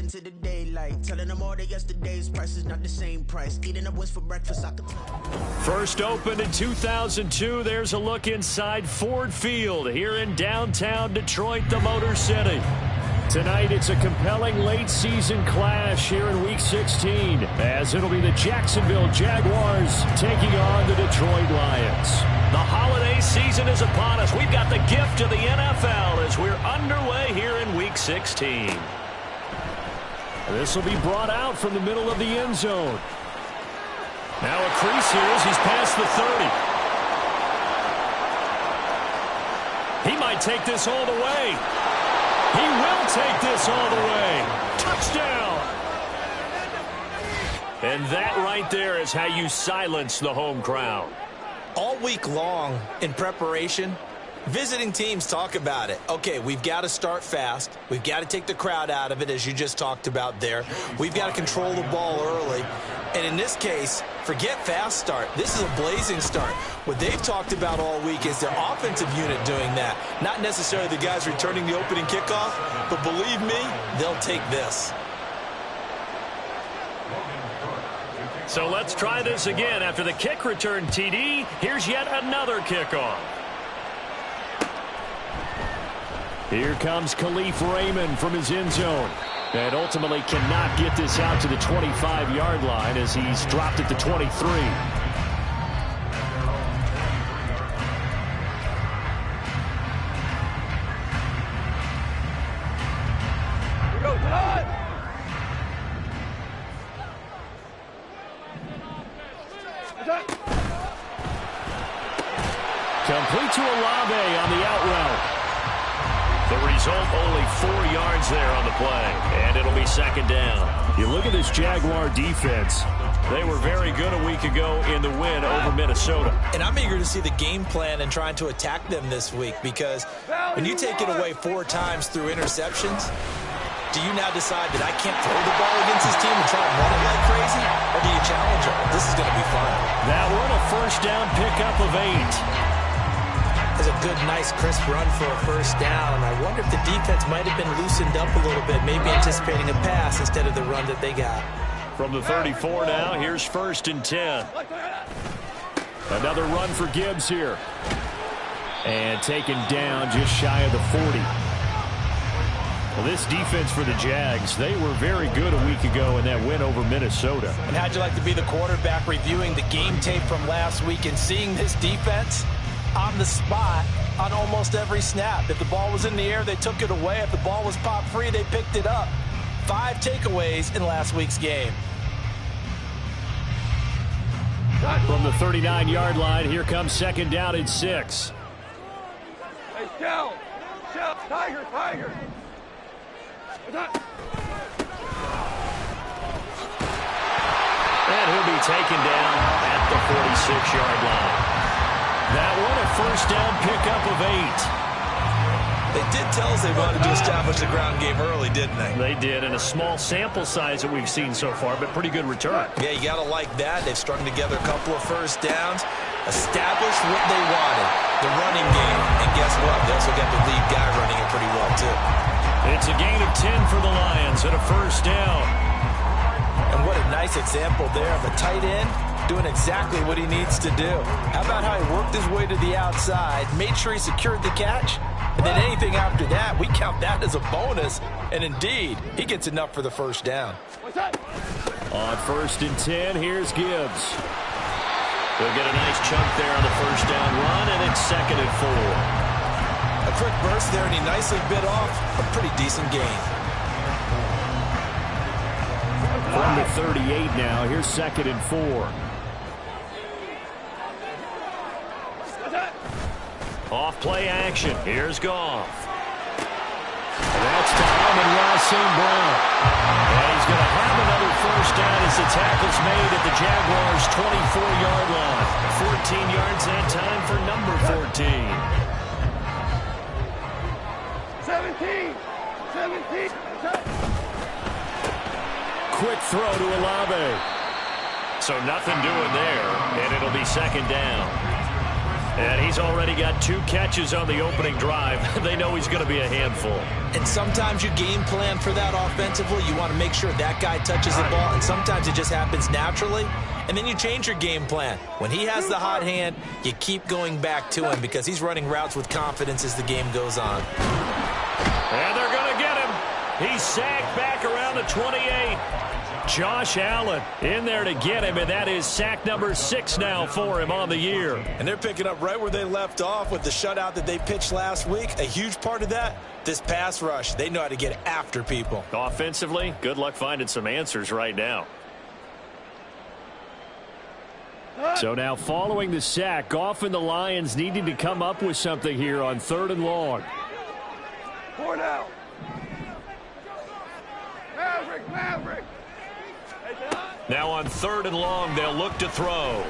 into the daylight. Telling them all that yesterday's price is not the same price. Eating up wings for breakfast, I could tell. First opened in 2002. There's a look inside Ford Field here in downtown Detroit, the Motor City. Tonight, it's a compelling late-season clash here in Week 16, as it'll be the Jacksonville Jaguars taking on the Detroit Lions. The holiday season is upon us. We've got the gift of the NFL as we're underway here in Week 16. This will be brought out from the middle of the end zone. Now a crease here as he's past the 30. He might take this all the way. He will take this all the way. Touchdown. And that right there is how you silence the home crowd. All week long in preparation, visiting teams talk about it. Okay, we've got to start fast. We've got to take the crowd out of it, as you just talked about there. We've got to control the ball early. And in this case, forget fast start. This is a blazing start. What they've talked about all week is their offensive unit doing that. Not necessarily the guys returning the opening kickoff, but believe me, they'll take this. So let's try this again. After the kick return TD, here's yet another kickoff. Here comes Khalif Raymond from his end zone. And ultimately cannot get this out to the 25-yard line as he's dropped at the 23. Complete to Olave on the out route. The result, only 4 yards there on the play, and it'll be second down. You look at this Jaguar defense. They were very good a week ago in the win over Minnesota. And I'm eager to see the game plan and trying to attack them this week, because when you take it away 4 times through interceptions, do you now decide that I can't throw the ball against this team and try and run it like crazy? Or do you challenge them? This is going to be fun. That one, a first down pickup of 8. It's a good, nice, crisp run for a first down. I wonder if the defense might have been loosened up a little bit, maybe anticipating a pass instead of the run that they got. From the 34 now, here's first and 10. Another run for Gibbs here. And taken down just shy of the 40. Well, this defense for the Jags, they were very good a week ago in that win over Minnesota. And how'd you like to be the quarterback reviewing the game tape from last week and seeing this defense on the spot on almost every snap? If the ball was in the air, they took it away. If the ball was popped free, they picked it up. 5 takeaways in last week's game. From the 39-yard line, here comes second down and 6. Hey, Shell, Tiger. And he'll be taken down at the 46-yard line. That one, a first down pickup of 8. They did tell us they wanted to establish the ground game early, didn't they? They did, and a small sample size that we've seen so far, but pretty good return. Yeah, you got to like that. They've strung together a couple of first downs, established what they wanted, the running game, and guess what? They also got the lead guy running it pretty well, too. It's a gain of 10 for the Lions and a first down. And what a nice example there of a tight end doing exactly what he needs to do. How about how he worked his way to the outside, made sure he secured the catch, and then anything after that, we count that as a bonus. And indeed, he gets enough for the first down. On first and 10, here's Gibbs. They'll get a nice chunk there on the first down run, and it's second and 4. A quick burst there, and he nicely bit off a pretty decent gain. From the 38 now, here's second and 4. Off play action. Here's Goff. That's to Amon-Ra St. Brown. And he's going to have another first down as the tackle's made at the Jaguars' 24-yard line. 14 yards that time for number 14. 17. Quick throw to Olave. So nothing doing there, and it'll be second down. And he's already got 2 catches on the opening drive. They know he's going to be a handful. And sometimes you game plan for that offensively. You want to make sure that guy touches the ball, and sometimes it just happens naturally. And then you change your game plan. When he has the hot hand, you keep going back to him because he's running routes with confidence as the game goes on. And they're going to get him. He's sacked back around the 28. Josh Allen in there to get him, and that is sack number 6 now for him on the year. And they're picking up right where they left off with the shutout that they pitched last week. A huge part of that, this pass rush. They know how to get after people. Offensively, good luck finding some answers right now. So now following the sack, Goff and the Lions needing to come up with something here on 3rd and long. 4 down. Maverick. Now on 3rd and long, they'll look to throw.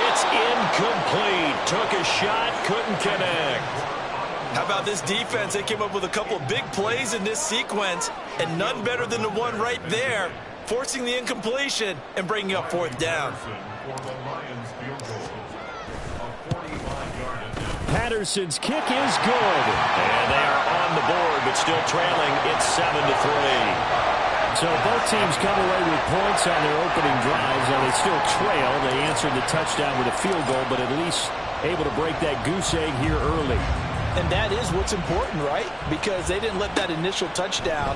It's incomplete. Took a shot, couldn't connect. How about this defense? They came up with a couple of big plays in this sequence, and none better than the one right there, forcing the incompletion and bringing up 4th down. Patterson's kick is good. And they are on the board, but still trailing. It's 7-3. So both teams come away with points on their opening drives. Now they still trail. They answered the touchdown with a field goal, but at least able to break that goose egg here early. And that is what's important, right? Because they didn't let that initial touchdown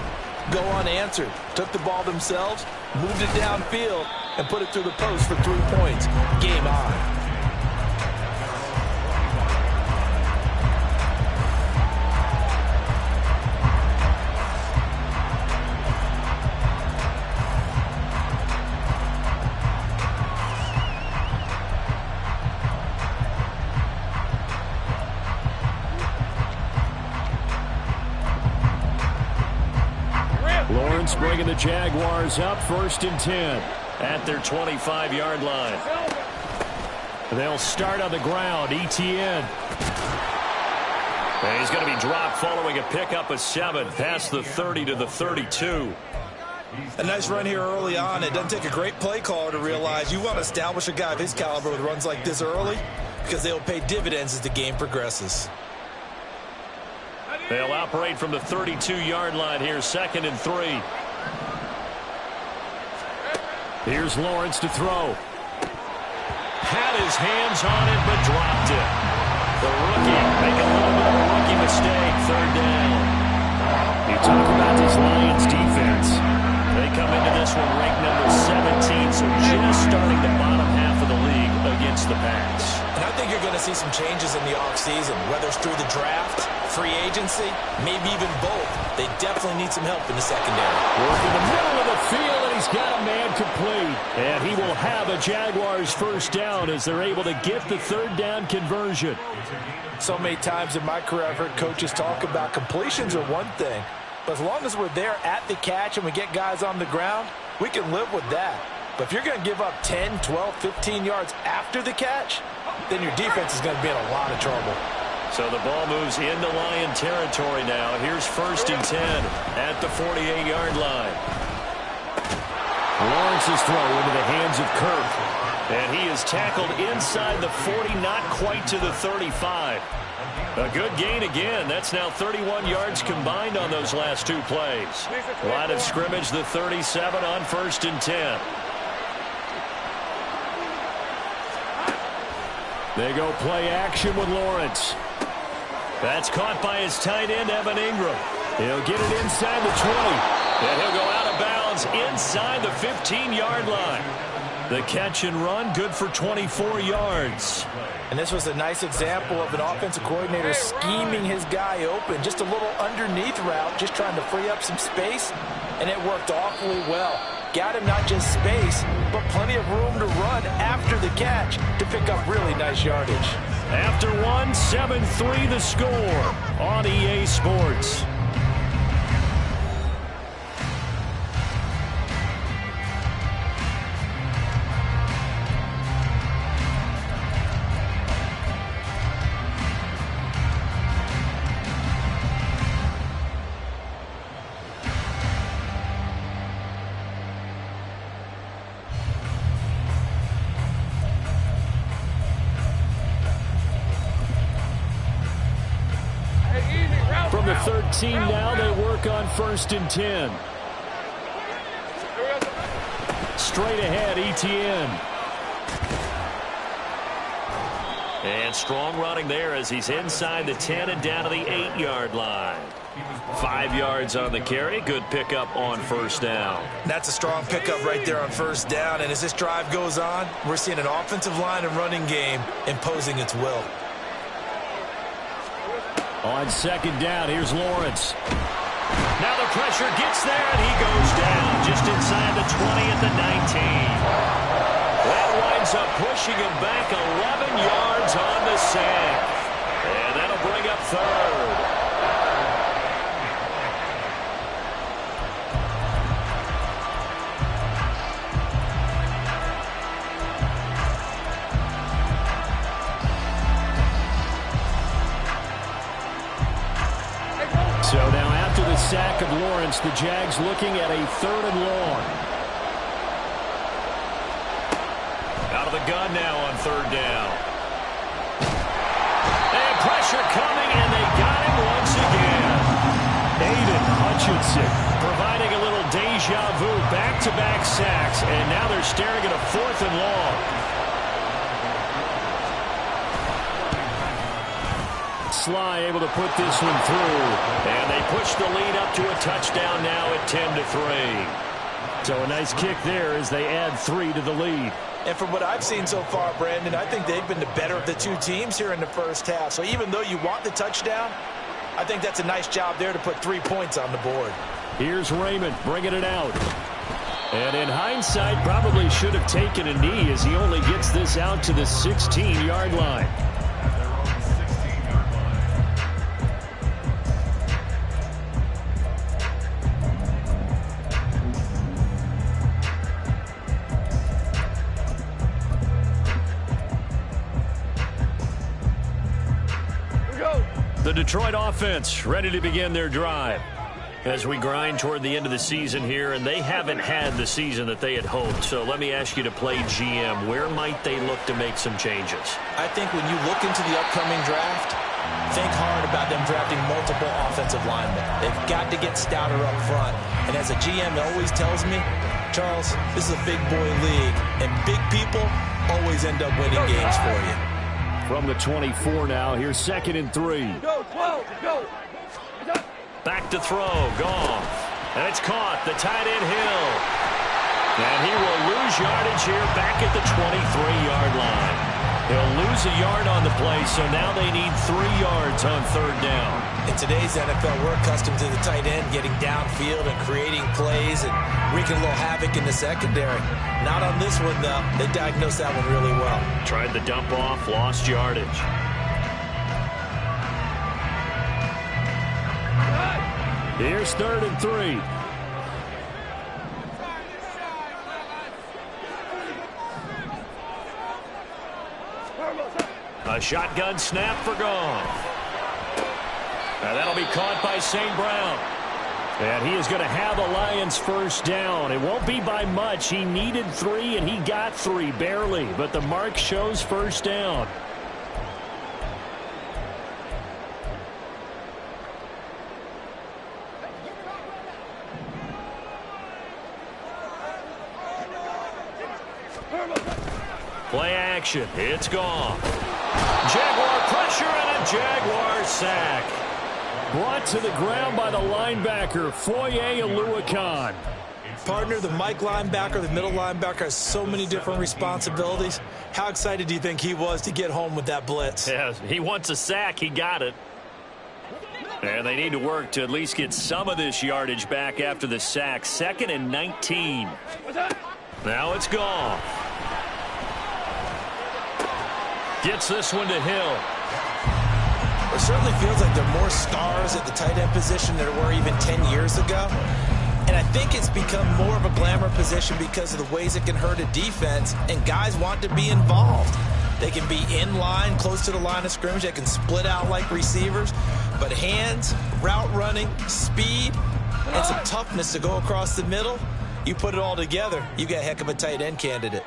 go unanswered. Took the ball themselves, moved it downfield, and put it through the post for 3 points. Game on. Bringing the Jaguars up 1st and 10 at their 25-yard line. They'll start on the ground. Etienne. And he's going to be dropped following a pickup of 7 past the 30 to the 32. A nice run here early on. It doesn't take a great play caller to realize you want to establish a guy of his caliber with runs like this early because they'll pay dividends as the game progresses. They'll operate from the 32-yard line here, 2nd and 3. Here's Lawrence to throw. Had his hands on it, but dropped it. The rookie making a little bit of a rookie mistake, 3rd down. You talk about this Lions defense. They come into this one ranked number 17, so just starting the bottom half of the league against the pass. And I think you're going to see some changes in the offseason, whether it's through the draft, free agency, maybe even both. They definitely need some help in the secondary. Work in the middle of the field, and he's got a man complete. And he will have a Jaguars 1st down as they're able to get the 3rd down conversion. So many times in my career I've heard coaches talk about completions are one thing, but as long as we're there at the catch and we get guys on the ground, we can live with that. But if you're going to give up 10, 12, 15 yards after the catch, then your defense is going to be in a lot of trouble. So the ball moves into Lion territory now. Here's 1st and 10 at the 48-yard line. Lawrence's throw into the hands of Kirk. And he is tackled inside the 40, not quite to the 35. A good gain again. That's now 31 yards combined on those last 2 plays. Line of scrimmage, the 37 on 1st and 10. They go play action with Lawrence. That's caught by his tight end, Evan Ingram. He'll get it inside the 20. And he'll go out of bounds inside the 15-yard line. The catch and run, good for 24 yards. And this was a nice example of an offensive coordinator scheming his guy open. Just a little underneath route, just trying to free up some space. And it worked awfully well. Got him not just space, but plenty of room to run after the catch to pick up really nice yardage. After 1, 7-3 the score on EA Sports. 16 now. They work on 1st and 10. Straight ahead, Etienne. And strong running there as he's inside the 10 and down to the 8-yard line. 5 yards on the carry. Good pickup on 1st down. That's a strong pickup right there on 1st down. And as this drive goes on, we're seeing an offensive line and running game imposing its will. On 2nd down, here's Lawrence. Now the pressure gets there, and he goes down just inside the 20 at the 19. That winds up pushing him back 11 yards on the sack. And that'll bring up 3rd. So now after the sack of Lawrence, the Jags looking at a 3rd and long. Out of the gun now on 3rd down. And pressure coming, and they got him once again. Aiden Hutchinson providing a little deja vu, back-to-back sacks, and now they're staring at a 4th and long. Sly able to put this one through, and they push the lead up to a touchdown now at 10-3. So a nice kick there as they add 3 to the lead. And from what I've seen so far, Brandon, I think they've been the better of the two teams here in the 1st half. So even though you want the touchdown, I think that's a nice job there to put 3 points on the board. Here's Raymond bringing it out. And in hindsight, probably should have taken a knee as he only gets this out to the 16-yard line. The Detroit offense ready to begin their drive as we grind toward the end of the season here, and they haven't had the season that they had hoped. So let me ask you to play GM. Where might they look to make some changes? I think when you look into the upcoming draft, think hard about them drafting multiple offensive linemen. They've got to get stouter up front. And as a GM always tells me, Charles, this is a big boy league, and big people always end up winning games for you. From the 24 now, here's 2nd and 3. Go, 12, go. Back to throw, Goff. And it's caught, the tight end Hill. And he will lose yardage here back at the 23-yard line. He'll lose a yard on the play, so now they need 3 yards on 3rd down. In today's NFL, we're accustomed to the tight end getting downfield and creating plays and wreaking a little havoc in the secondary. Not on this one, though. They diagnosed that one really well. Tried the dump off, lost yardage. Here's 3rd and 3. A shotgun snap for Goff. And that'll be caught by St. Brown. And he is going to have the Lions 1st down. It won't be by much. He needed 3, and he got 3, barely. But the mark shows 1st down. Play action. It's gone. Jaguar pressure and a Jaguar sack. Brought to the ground by the linebacker, Foye Oluokun. Partner, the Mike linebacker, the middle linebacker, has so many different responsibilities. How excited do you think he was to get home with that blitz? Yeah, he wants a sack. He got it. And they need to work to at least get some of this yardage back after the sack. 2nd and 19. Now it's gone. Gets this one to Hill. It certainly feels like there are more stars at the tight end position than there were even 10 years ago. And I think it's become more of a glamour position because of the ways it can hurt a defense, and guys want to be involved. They can be in line, close to the line of scrimmage. They can split out like receivers. But hands, route running, speed, and some toughness to go across the middle, you put it all together, you got a heck of a tight end candidate.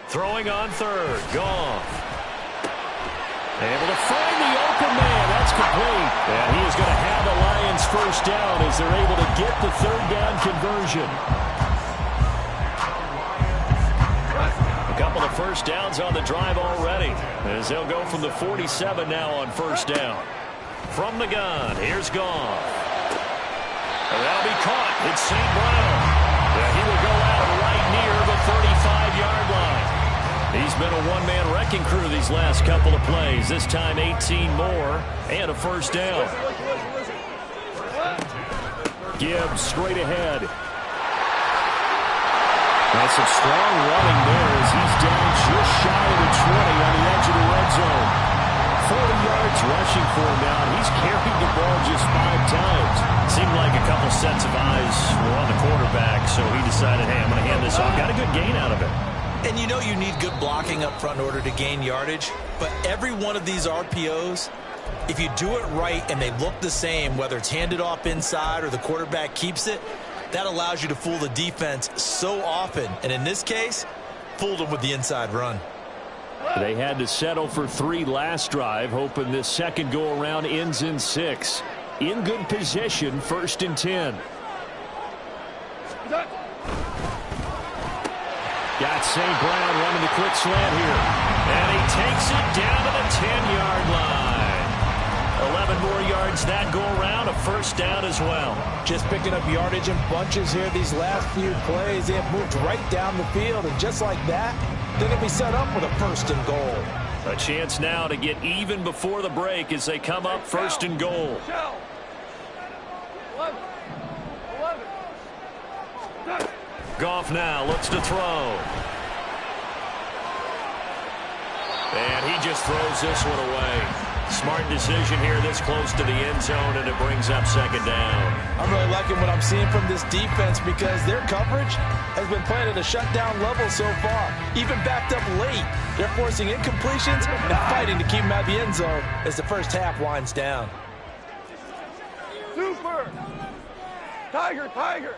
Throwing on 3rd. Goff. Able to find the open man. That's complete. And he is going to have the Lions first down as they're able to get the third down conversion. A couple of first downs on the drive already as they'll go from the 47 now on first down. From the gun, here's Goff. And that'll be caught. It's St. Brown. And he will go out right near the 35-yard line. He's been a one-man wrecking crew these last couple of plays. This time 18 more and a first down. Gibbs straight ahead. That's some strong running there as he's down just shy of the 20 on the edge of the red zone. 40 yards rushing for him now. He's carried the ball just 5 times. Seemed like a couple sets of eyes were on the quarterback, so he decided, hey, I'm going to hand this off. Got a good gain out of it. And you know you need good blocking up front in order to gain yardage, but every one of these RPOs, if you do it right and they look the same, whether it's handed off inside or the quarterback keeps it, that allows you to fool the defense so often. And in this case, fooled them with the inside run. They had to settle for 3 last drive, hoping this second go-around ends in 6. In good position, 1st and 10. Got St. Brown running the quick slant here. And he takes it down to the 10-yard line. 11 more yards that go around, a first down as well. Just picking up yardage in bunches here these last few plays. They have moved right down the field, and just like that, they're going to be set up with a 1st and goal. A chance now to get even before the break as they come up 1st and goal. 11. Goff now looks to throw. And he just throws this one away. Smart decision here this close to the end zone, and it brings up 2nd down. I'm really liking what I'm seeing from this defense because their coverage has been playing at a shutdown level so far. Even backed up late, they're forcing incompletions and fighting to keep them out of the end zone as the first half winds down. Super. Tiger, Tiger.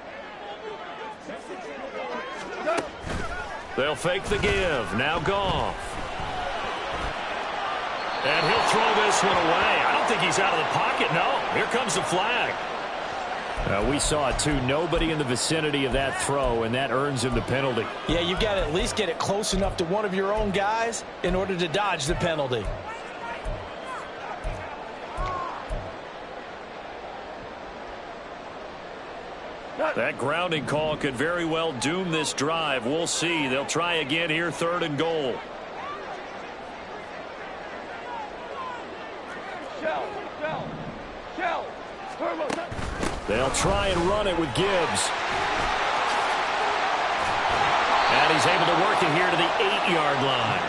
They'll fake the give. Now Goff. And he'll throw this one away. I don't think he's out of the pocket. No, here comes the flag. We saw it too. Nobody in the vicinity of that throw, and that earns him the penalty. Yeah, you've got to at least get it close enough to one of your own guys in order to dodge the penalty. That grounding call could very well doom this drive. We'll see. They'll try again here, 3rd and goal. They'll try and run it with Gibbs. And he's able to work it here to the 8-yard line.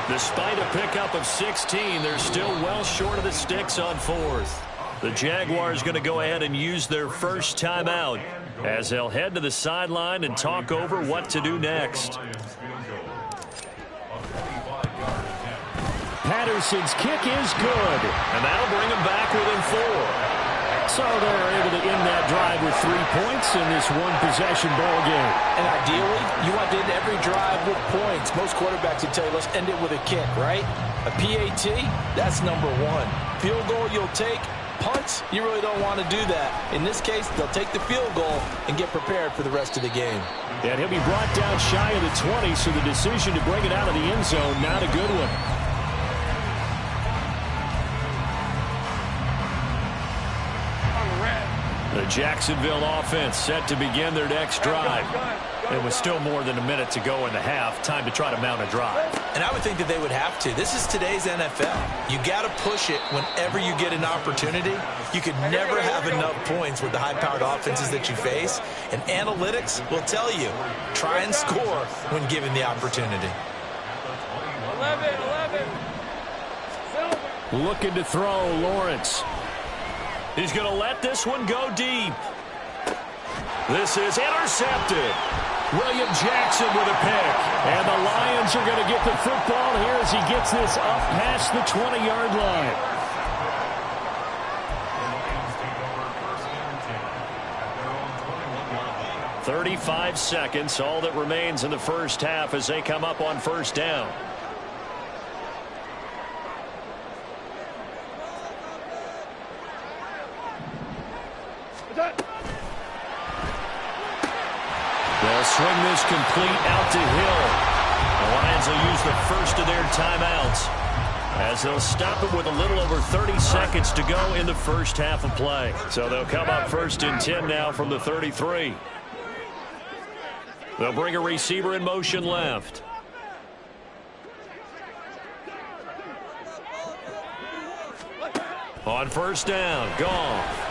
Despite a pickup of 16, they're still well short of the sticks on 4th. The Jaguars going to go ahead and use their first timeout as they'll head to the sideline and talk over what to do next. Patterson's kick is good, and that'll bring them back within 4. So they're able to end that drive with 3 points in this one-possession ball game. And ideally, you want to end every drive with points. Most quarterbacks would tell you, let's end it with a kick, right? A PAT, that's number 1. Field goal you'll take. Punts, you really don't want to do that. In this case, they'll take the field goal and get prepared for the rest of the game. And he'll be brought down shy of the 20, so the decision to bring it out of the end zone, not a good one. The Jacksonville offense set to begin their next drive. And with still more than a minute to go in the half, time to try to mount a drive. And I would think that they would have to. This is today's NFL. You got to push it whenever you get an opportunity. You could never have enough points with the high-powered offenses that you face. And analytics will tell you, try and score when given the opportunity. 11. Looking to throw, Lawrence. He's going to let this one go deep. This is intercepted. William Jackson with a pick. And the Lions are going to get the football here as he gets this up past the 20-yard line. "35 seconds, all that remains in the first half as they come up on first down. They'll swing this complete out to Hill. The Lions will use the first of their timeouts as they'll stop it with a little over 30 seconds to go in the first half of play. So they'll come up 1st and 10 now from the 33. They'll bring a receiver in motion left. On 1st down, Goff.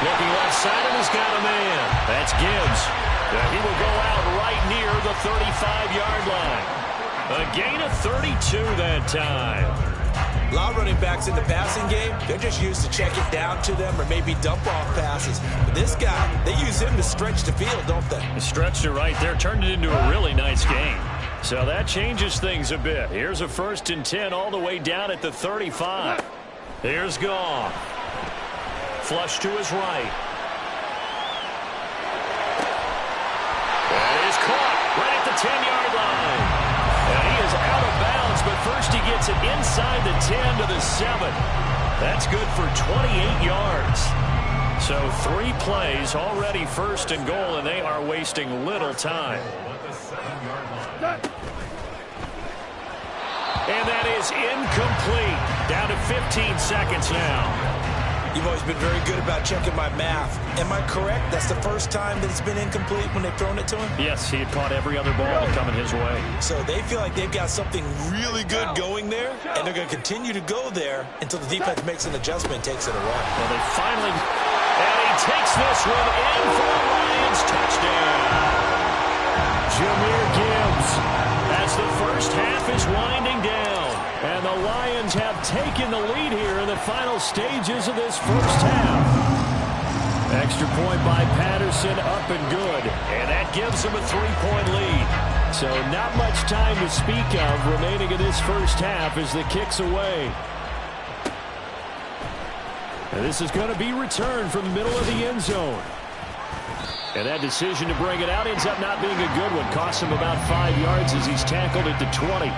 Looking left side, and he's got a man. That's Gibbs. He will go out right near the 35-yard line. A gain of 32 that time. A lot of running backs in the passing game, they're just used to check it down to them or maybe dump off passes. But this guy, they use him to stretch the field, don't they? Stretched it right there, turned it into a really nice game. So that changes things a bit. Here's a 1st and 10 all the way down at the 35. Here's Goff. Flush to his right. That is caught right at the 10-yard line. And he is out of bounds, but first he gets it inside the 10 to the 7. That's good for 28 yards. So 3 plays already 1st and goal, and they are wasting little time. And that is incomplete. Down to 15 seconds now. You've always been very good about checking my math. Am I correct? That's the first time that it's been incomplete when they've thrown it to him? Yes, he had caught every other ball coming his way. So they feel like they've got something really good going there, and they're going to continue to go there until the defense makes an adjustment and takes it away. Well, they finally... And he takes this one in for a Lions touchdown. Jahmyr Gibbs, as the first half is winding down. And the Lions have taken the lead here in the final stages of this first half. Extra point by Patterson, up and good. And that gives them a 3-point lead. So not much time to speak of remaining in this first half as the kick's away. And this is going to be returned from the middle of the end zone. And that decision to bring it out ends up not being a good one. Costs him about 5 yards as he's tackled at the 20.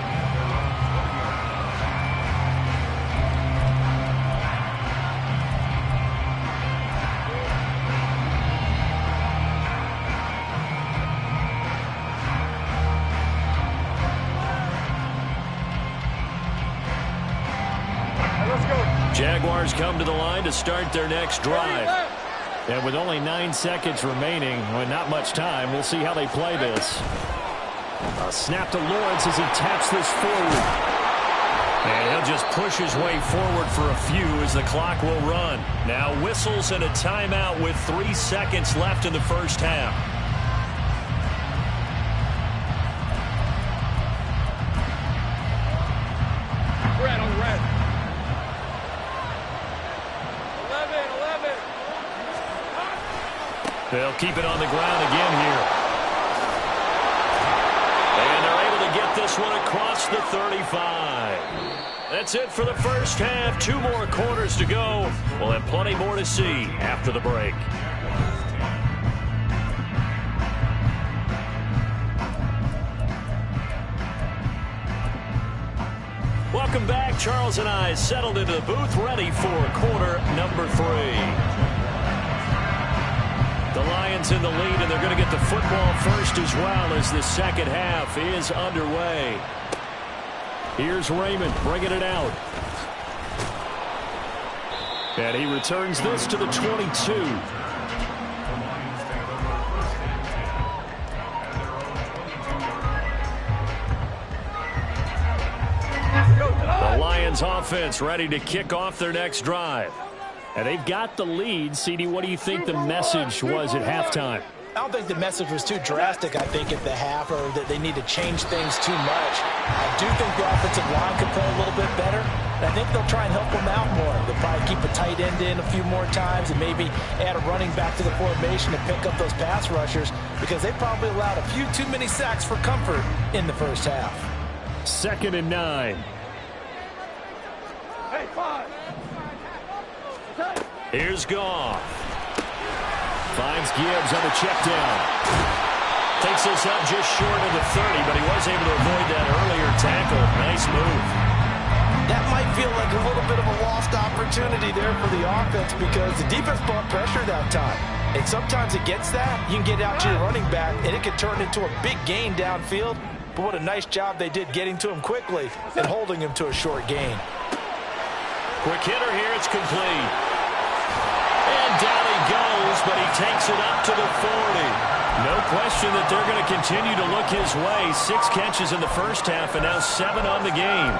Jaguars come to the line to start their next drive. And with only 9 seconds remaining, well, not much time, we'll see how they play this. A snap to Lawrence as he taps this forward. And he'll just push his way forward for a few as the clock will run. Now whistles and a timeout with 3 seconds left in the first half. Red on red. 11. They'll keep it on the ground again here. And they're able to get this one across the 35. That's it for the first half. 2 more quarters to go. We'll have plenty more to see after the break. Welcome back. Charles and I settled into the booth, ready for quarter number 3. The Lions in the lead, and they're going to get the football first as well as the second half is underway. Here's Raymond bringing it out. And he returns this to the 22. The Lions offense ready to kick off their next drive. And they've got the lead. CD, what do you think the message was at halftime? I don't think the message was too drastic, I think, at the half, or that they need to change things too much. I do think the offensive line could play a little bit better. And I think they'll try and help them out more. They'll probably keep a tight end in a few more times and maybe add a running back to the formation to pick up those pass rushers, because they probably allowed a few too many sacks for comfort in the first half. 2nd and 9. Hey, 5. Here's Goff. Finds Gibbs on the check down. Takes this up just short of the 30, but he was able to avoid that earlier tackle. Nice move. That might feel like a little bit of a lost opportunity there for the offense, because the defense brought pressure that time. And sometimes against that, you can get out to your running back, and it can turn into a big gain downfield. But what a nice job they did getting to him quickly and holding him to a short gain. Quick hitter here, it's complete. And down he goes, but he takes it up to the 40. No question that they're going to continue to look his way. 6 catches in the first half and now 7 on the game.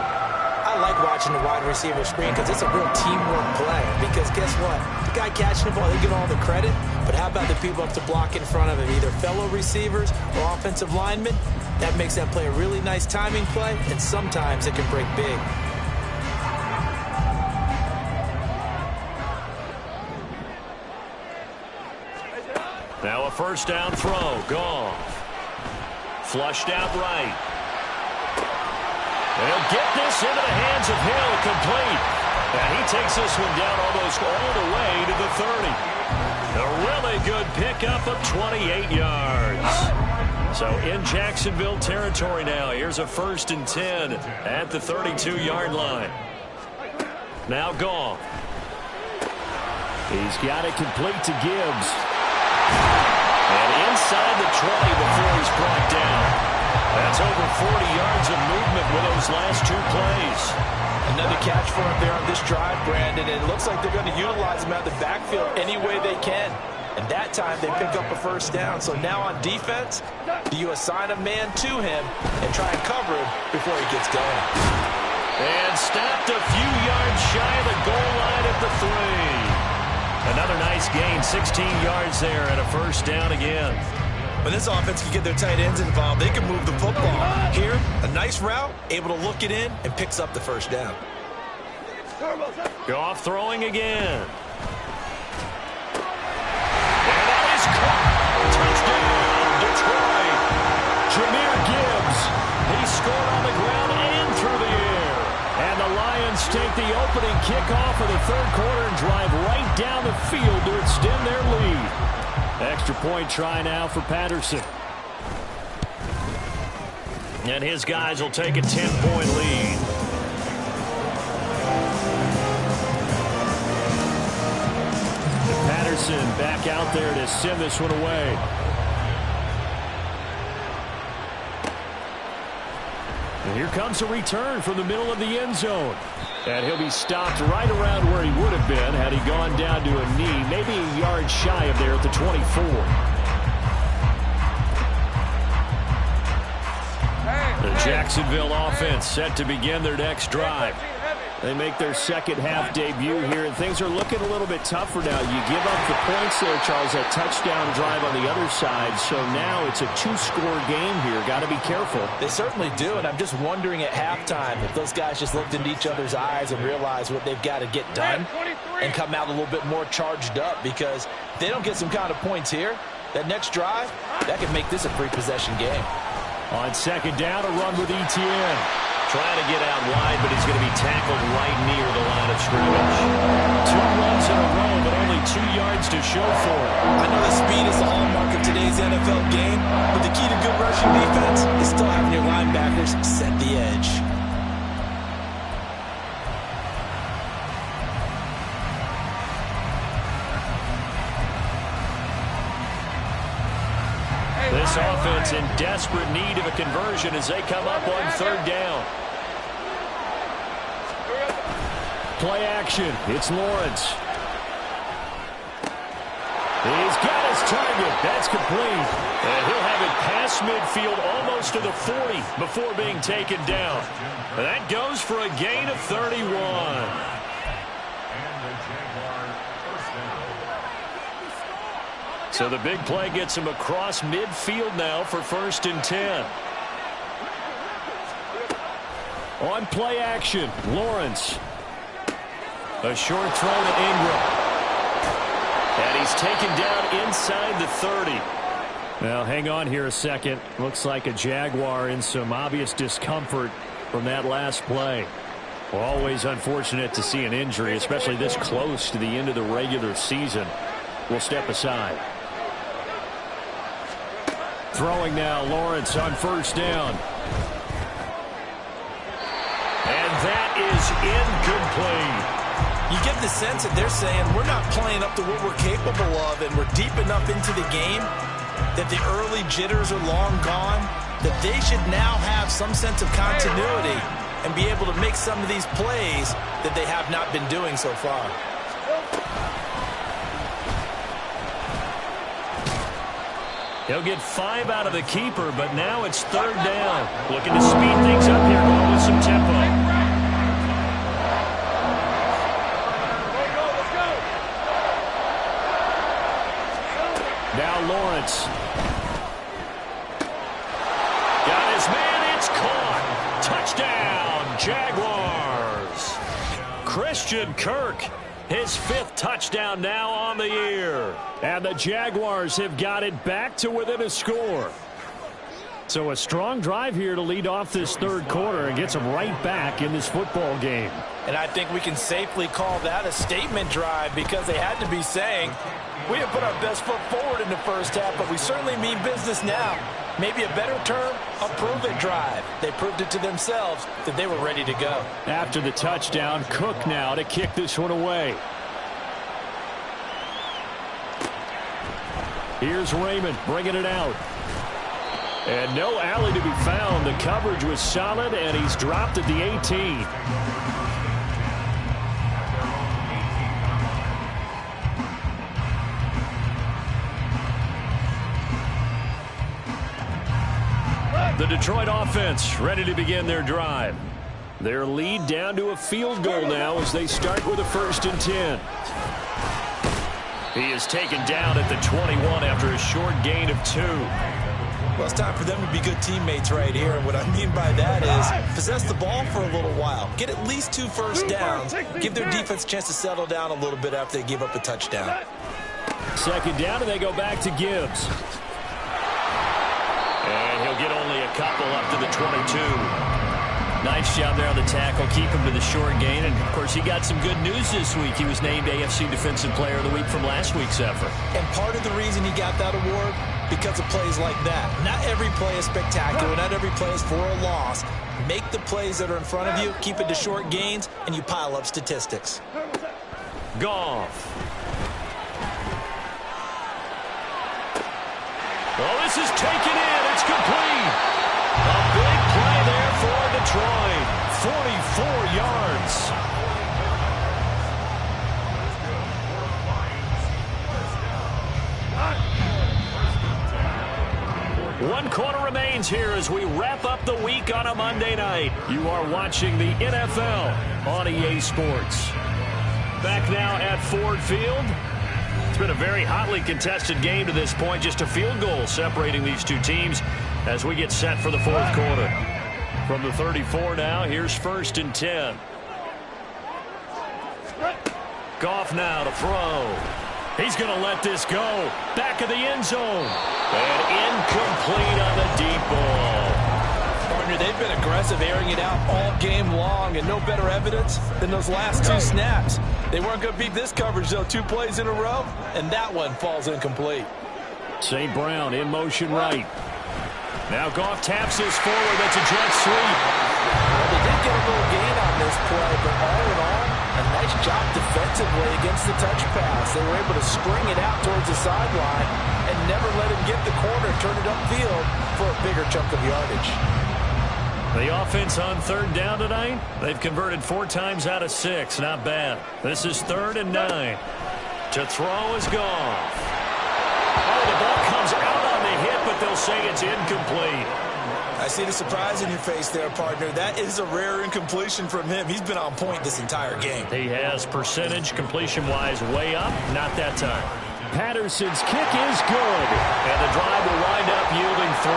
I like watching the wide receiver screen because it's a real teamwork play. Because guess what? The guy catching the ball, he get all the credit. But how about the people up to block in front of him, either fellow receivers or offensive linemen? That makes that play a really nice timing play, and sometimes it can break big. Now a first down throw. Goff. Flushed out right. They'll get this into the hands of Hill, complete. And he takes this one down almost all the way to the 30. A really good pickup of 28 yards. So in Jacksonville territory now. Here's a 1st and 10 at the 32-yard line. Now Goff. He's got it complete to Gibbs. And inside the 20 before he's brought down. That's over 40 yards of movement with those last 2 plays. Another catch for him there on this drive, Brandon. And it looks like they're going to utilize him out of the backfield any way they can. And that time they pick up a first down. So now on defense, do you assign a man to him and try and cover him before he gets going? And stopped a few yards shy of the goal line at the 3. Another nice gain, 16 yards there and a first down again. When this offense can get their tight ends involved, they can move the football. Here, a nice route, able to look it in, and picks up the first down. Goff throwing again. And that is caught. Touchdown, Detroit. Jahmyr Gibbs. He scored on the ground and through the air. And the Lions take the opening kickoff of the 3rd quarter and drive right down the field to extend their lead. Extra point try now for Patterson. And his guys will take a 10-point lead. And Patterson back out there to send this one away. And here comes a return from the middle of the end zone. And he'll be stopped right around where he would have been had he gone down to a knee, maybe a yard shy of there at the 24. The Jacksonville offense set to begin their next drive. They make their second half debut here, and things are looking a little bit tougher now. You give up the points there, Charles, that touchdown drive on the other side. So now it's a 2-score game here. Got to be careful. They certainly do, and I'm just wondering at halftime if those guys just looked into each other's eyes and realized what they've got to get done and come out a little bit more charged up, because if they don't get some kind of points here, that next drive, that could make this a 3-possession game. On second down, a run with Etienne. Trying to get out wide, but he's going to be tackled right near the line of scrimmage. 2 runs in a row, but only 2 yards to show for it. I know that speed is the hallmark of today's NFL game, but the key to good rushing defense is still having your linebackers set the edge. This offense in desperate need of a conversion as they come up on 3rd down. Play action. It's Lawrence. He's got his target. That's complete. And he'll have it past midfield almost to the 40 before being taken down. And that goes for a gain of 31. So the big play gets him across midfield now for 1st and 10. On play action, Lawrence. A short throw to Ingram. And he's taken down inside the 30. Now, hang on here a second. Looks like a Jaguar in some obvious discomfort from that last play. Always unfortunate to see an injury, especially this close to the end of the regular season. We'll step aside. Throwing now, Lawrence on 1st down. And that is incomplete. You get the sense that they're saying we're not playing up to what we're capable of, and we're deep enough into the game that the early jitters are long gone, that they should now have some sense of continuity and be able to make some of these plays that they have not been doing so far. He'll get 5 out of the keeper, but now it's 3rd down. Looking to speed things up here, going with some tempo. Now Lawrence. Got his man, it's caught. Touchdown, Jaguars. Christian Kirk, his 5th touchdown now on the year. And the Jaguars have got it back to within a score. So a strong drive here to lead off this 3rd quarter and gets them right back in this football game. And I think we can safely call that a statement drive, because they had to be saying, we didn't put our best foot forward in the first half, but we certainly mean business now. Maybe a better term, a prove-it drive. They proved it to themselves that they were ready to go. After the touchdown, Cook now to kick this one away. Here's Raymond bringing it out. And no alley to be found. The coverage was solid, and he's dropped at the 18. The Detroit offense ready to begin their drive. Their lead down to a field goal now as they start with a 1st and 10. He is taken down at the 21 after a short gain of 2. Well, it's time for them to be good teammates right here. And what I mean by that is possess the ball for a little while. Get at least 2 first downs. Give their defense a chance to settle down a little bit after they give up a touchdown. 2nd down, and they go back to Gibbs. And he'll get only a couple up to the 22. Nice job there on the tackle. Keep him to the short gain. And, of course, he got some good news this week. He was named AFC Defensive Player of the Week from last week's effort. And part of the reason he got that award, because of plays like that. Not every play is spectacular. Not every play is for a loss. Make the plays that are in front of you, keep it to short gains, and you pile up statistics. Goff. Well, this is taken in. It's complete. A big play there for Detroit. 44 yards. One quarter remains here as we wrap up the week on a Monday night. You are watching the NFL on EA Sports. Back now at Ford Field. It's been a very hotly contested game to this point. Just a field goal separating these two teams as we get set for the 4th quarter. From the 34 now, here's 1st and 10. Goff now to throw. He's going to let this go. Back of the end zone. And incomplete on the deep ball. Partner, they've been aggressive, airing it out all game long, and no better evidence than those last 2 snaps. They weren't going to beat this coverage, though. 2 plays in a row, and that one falls incomplete. St. Brown in motion right. Now Goff taps this forward. That's a jet sweep. Well, they did get a little gain on this play, but all in all, a nice job defensively against the touch pass. They were able to spring it out towards the sideline and never let him get the corner, turn it upfield for a bigger chunk of yardage. The offense on 3rd down tonight, they've converted 4 times out of 6. Not bad. This is 3rd and 9. To throw is Goff. Oh, the ball comes out on the hit, but they'll say it's incomplete. I see the surprise in your face there, partner. That is a rare incompletion from him. He's been on point this entire game. He has percentage completion-wise way up. Not that time. Patterson's kick is good. And the drive will wind up yielding 3.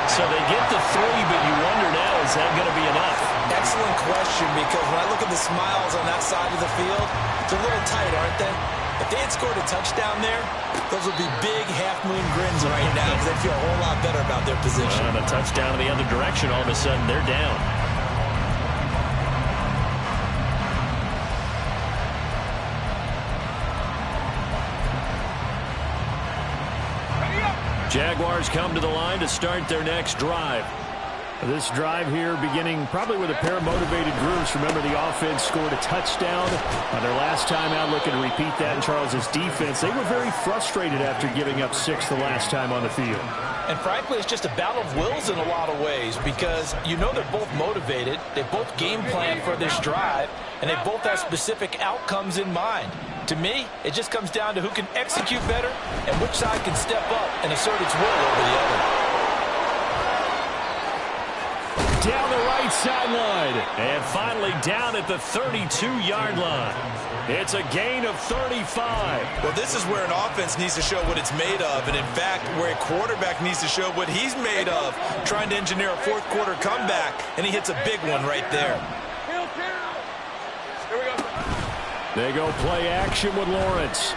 So they get the 3, but you wonder now, is that going to be enough? Excellent question, because when I look at the smiles on that side of the field, they're a little tight, aren't they? If they had scored a touchdown there, those would be big half-moon grins right now because they feel a whole lot better about their position. And a touchdown in the other direction, all of a sudden they're down. Jaguars come to the line to start their next drive. This drive here beginning probably with a pair of motivated groups. Remember, the offense scored a touchdown on their last time out, looking to repeat that in Charles's defense. They were very frustrated after giving up 6 the last time on the field. And frankly, it's just a battle of wills in a lot of ways because you know they're both motivated, they both game plan for this drive, and they both have specific outcomes in mind. To me, it just comes down to who can execute better and which side can step up and assert its will over the other. Down the right sideline, and finally down at the 32-yard line. It's a gain of 35. Well, this is where an offense needs to show what it's made of, and in fact, where a quarterback needs to show what he's made of, trying to engineer a fourth-quarter comeback, and he hits a big one right there. They go play action with Lawrence.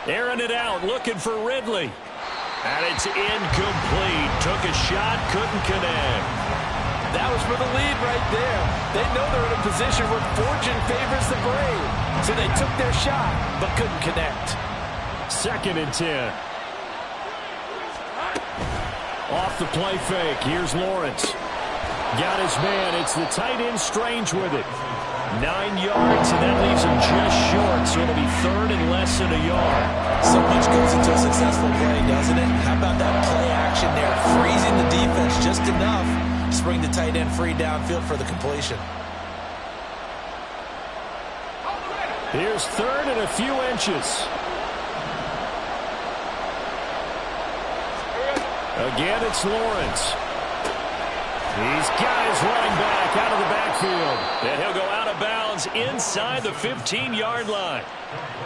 Airing it out, looking for Ridley. And it's incomplete. Took a shot, couldn't connect. That was for the lead right there. They know they're in a position where fortune favors the brave. So they took their shot, but couldn't connect. 2nd and 10. Off the play fake. Here's Lawrence. Got his man. It's the tight end Strange with it. 9 yards, and that leaves him just short. So it'll be 3rd and less than a yard. So much goes into a successful play, doesn't it? How about that play action there? Freezing the defense just enough to bring the tight end free downfield for the completion. Here's 3rd and a few inches. Again, it's Lawrence. He's got his running back out of the backfield. And he'll go out of bounds inside the 15-yard line.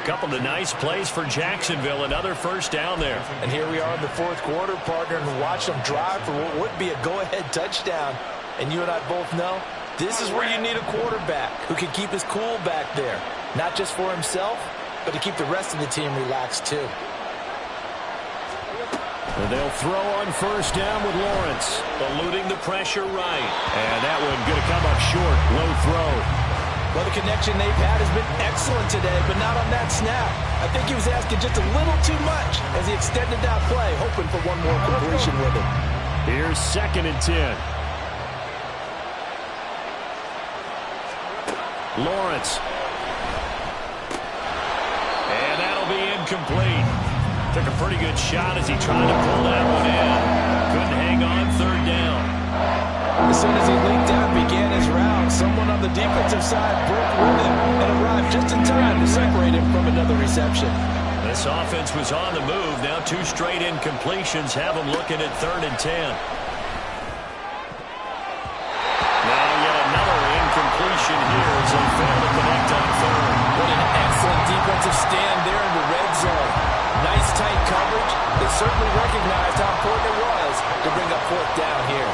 A couple of nice plays for Jacksonville. Another first down there. And here we are in the 4th quarter, partner, and watch them drive for what would be a go-ahead touchdown. And you and I both know this is where you need a quarterback who can keep his cool back there. Not just for himself, but to keep the rest of the team relaxed too. And they'll throw on first down with Lawrence. Eluding the pressure right. And that one going to come up short. Low throw. Well, the connection they've had has been excellent today, but not on that snap. I think he was asking just a little too much as he extended that play, hoping for one more completion with it. Here's 2nd and 10. Lawrence. And that'll be incomplete. Took a pretty good shot as he tried to pull that one in. Couldn't hang on 3rd down. As soon as he leaped out and began his route, someone on the defensive side broke with him and arrived just in time to separate him from another reception. This offense was on the move. Now 2 straight incompletions have them looking at 3rd and 10. Now yet another incompletion here as they fail to connect on 3rd. What an excellent defensive stand there in the red zone. Nice tight coverage. They certainly recognized how important it was to bring up 4th down here.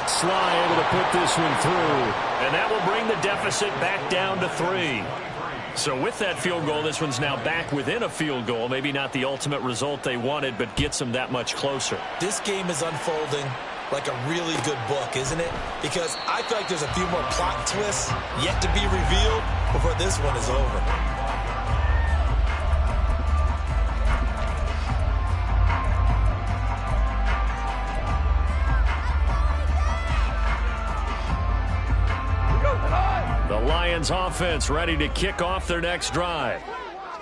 Sly able to put this one through, and that will bring the deficit back down to 3. So with that field goal, this one's now back within a field goal. Maybe not the ultimate result they wanted, but gets them that much closer. This game is unfolding like a really good book, isn't it? Because I feel like there's a few more plot twists yet to be revealed before this one is over. Lions offense ready to kick off their next drive.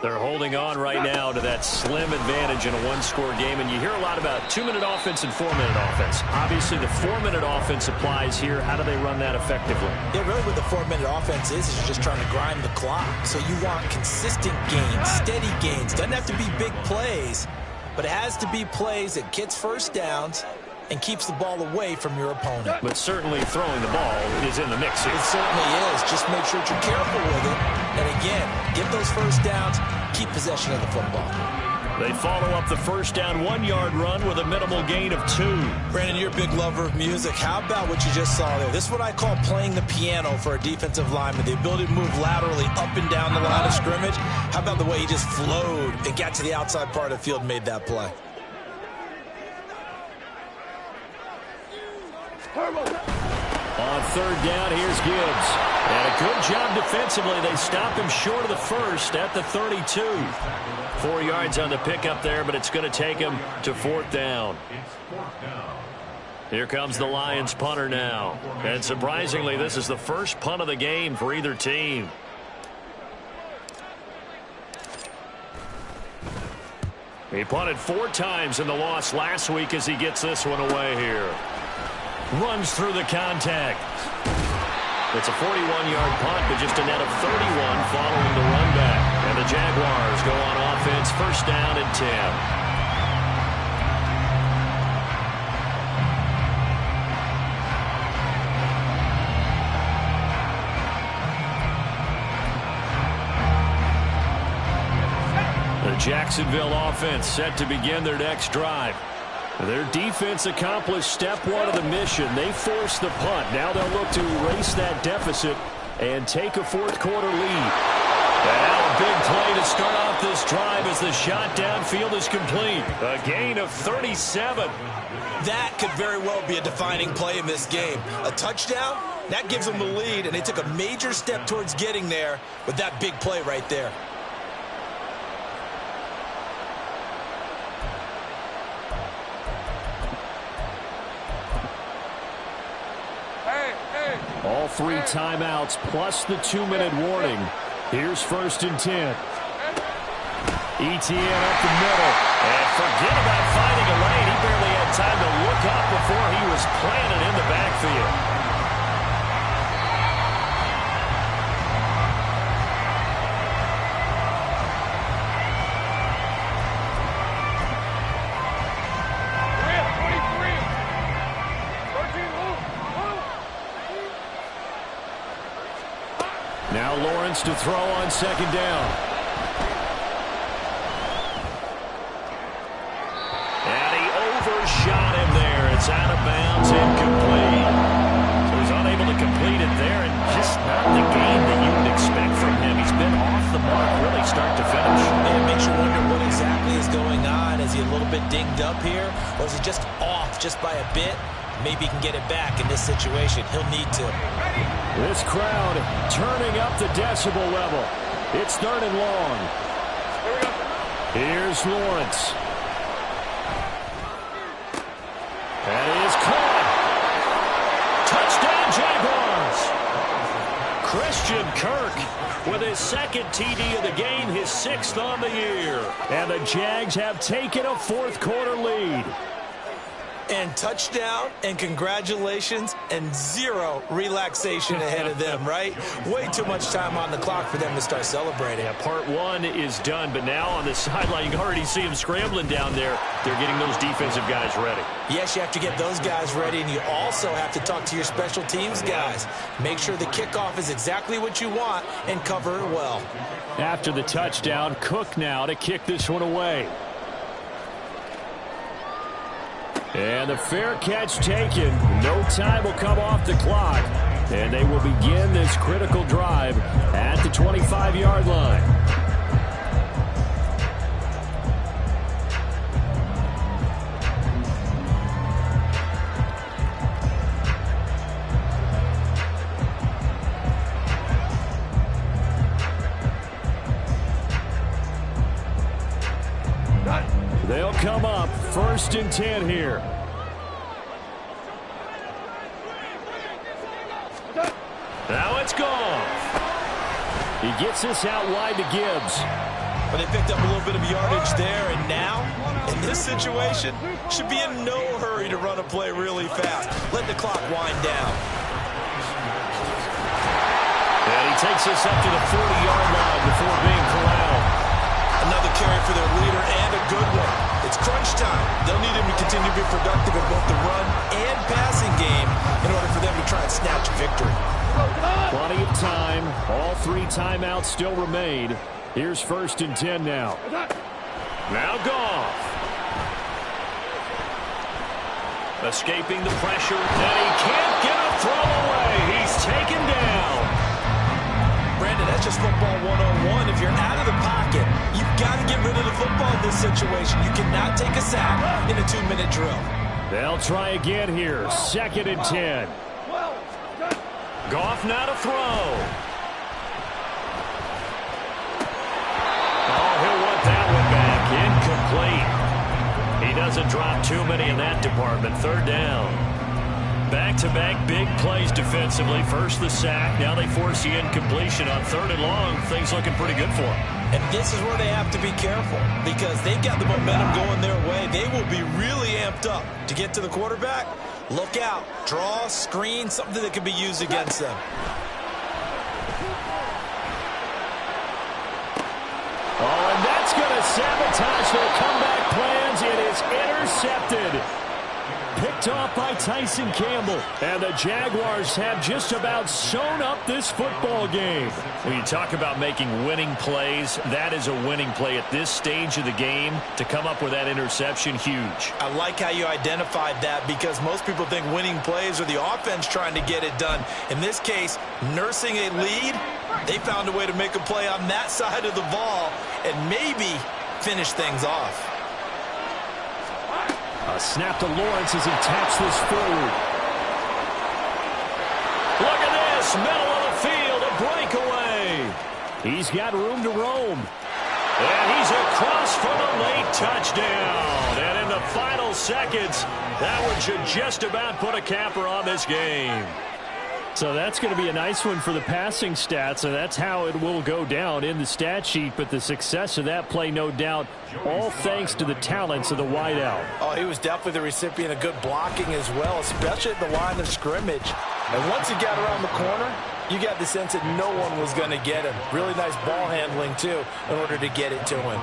They're holding on right now to that slim advantage in a one-score game, and you hear a lot about 2-minute offense and 4-minute offense. Obviously, the 4-minute offense applies here. How do they run that effectively? Yeah, really what the 4-minute offense is you're just trying to grind the clock. So you want consistent gains, steady gains. Doesn't have to be big plays, but it has to be plays that gets first downs and keeps the ball away from your opponent. But certainly throwing the ball is in the mix here. It certainly is. Just make sure that you're careful with it. And again, get those first downs, keep possession of the football. They follow up the first down 1-yard run with a minimal gain of 2. Brandon, you're a big lover of music. How about what you just saw there? This is what I call playing the piano for a defensive lineman. The ability to move laterally up and down the line of scrimmage. How about the way he just flowed and got to the outside part of the field and made that play? On On third down, here's Gibbs. And a good job defensively. They stopped him short of the first at the 32. 4 yards on the pickup there, but it's going to take him to fourth down. Here comes the Lions punter now. And surprisingly, this is the first punt of the game for either team. He punted 4 times in the loss last week as he gets this one away here. Runs through the contact. It's a 41-yard punt, but just a net of 31 following the run back. And the Jaguars go on offense, first down and 10. Jacksonville offense set to begin their next drive. Their defense accomplished step 1 of the mission. They forced the punt. Now they'll look to erase that deficit and take a fourth quarter lead. Now a big play to start off this drive as the shot downfield is complete. A gain of 37. That could very well be a defining play in this game. A touchdown, that gives them the lead, and they took a major step towards getting there with that big play right there. All 3 timeouts plus the 2-minute warning. Here's first and 10. ETN up the middle. And forget about finding a lane. He barely had time to look up before he was planted in the backfield. Now Lawrence to throw on second down. And he overshot him there. It's out of bounds, incomplete. So he's unable to complete it there, and just not the game that you would expect from him. He's been off the mark, really start to finish. And it makes you wonder what exactly is going on. Is he a little bit dinged up here, or is he just off just by a bit? Maybe he can get it back in this situation. He'll need to. This crowd turning up the decibel level. It's third and long. Here's Lawrence. That is caught. Touchdown, Jaguars. Christian Kirk with his second TD of the game, his 6th on the year. And the Jags have taken a fourth quarter lead. And touchdown, and congratulations, and 0 relaxation ahead of them, right? Way too much time on the clock for them to start celebrating. Yeah, part 1 is done, but now on the sideline, you can already see them scrambling down there. They're getting those defensive guys ready. Yes, you have to get those guys ready, and you also have to talk to your special teams guys. Make sure the kickoff is exactly what you want and cover it well. After the touchdown, Cook now to kick this one away. And the fair catch taken. No time will come off the clock. And they will begin this critical drive at the 25-yard line. They'll come up first and 10 here. Now it's gone. He gets this out wide to Gibbs. But they picked up a little bit of yardage there, and now, in this situation, should be in no hurry to run a play really fast. Let the clock wind down. And he takes us up to the 40-yard line before being corralled. Another carry for their leader, and a good one. It's crunch time. They'll need him to continue to be productive in both the run and passing game in order for them to try and snatch victory. Plenty of time. All 3 timeouts still remain. Here's first and 10 now. Now Goff. Escaping the pressure, and he can't get a throw away. He's taken down. Brandon, that's just football 101. If you're out of the pocket, you've got to get rid of the football in this situation. You cannot take a sack in a 2-minute drill. They'll try again here. Second and 10. Goff now to throw. Oh, he'll want that one back. Incomplete. He doesn't drop too many in that department. Third down. Back-to-back big plays defensively. First the sack. Now they force the incompletion on third and long. Things looking pretty good for them. And this is where they have to be careful because they've got the momentum going their way. They will be really amped up to get to the quarterback. Look out. Draw, screen, something that can be used against them. Oh, and that's going to sabotage their comeback plans. It is intercepted. Picked off by Tyson Campbell. And the Jaguars have just about sewn up this football game. When you talk about making winning plays, that is a winning play at this stage of the game. To come up with that interception, huge. I like how you identified that because most people think winning plays are the offense trying to get it done. In this case, nursing a lead, they found a way to make a play on that side of the ball and maybe finish things off. A snap to Lawrence as he taps this forward. Look at this, middle of the field, a breakaway. He's got room to roam. And he's across for the late touchdown. And in the final seconds, that one should just about put a capper on this game. So that's going to be a nice one for the passing stats, and that's how it will go down in the stat sheet. But the success of that play, no doubt, all thanks to the talents of the wideout. Oh, he was definitely the recipient of good blocking as well, especially at the line of scrimmage. And once he got around the corner, you got the sense that no one was going to get him. Really nice ball handling, too, in order to get it to him.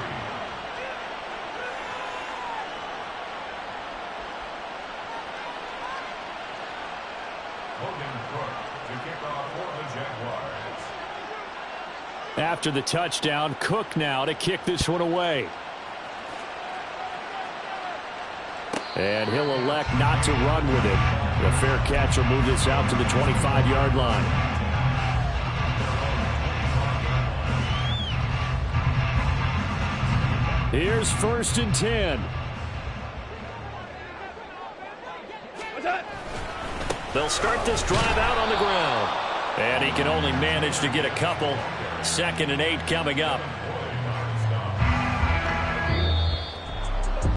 After the touchdown, Cook now to kick this one away. And he'll elect not to run with it. The fair catch will move this out to the 25-yard line. Here's 1st and 10. They'll start this drive out on the ground. And he can only manage to get a couple. 2nd and 8 coming up.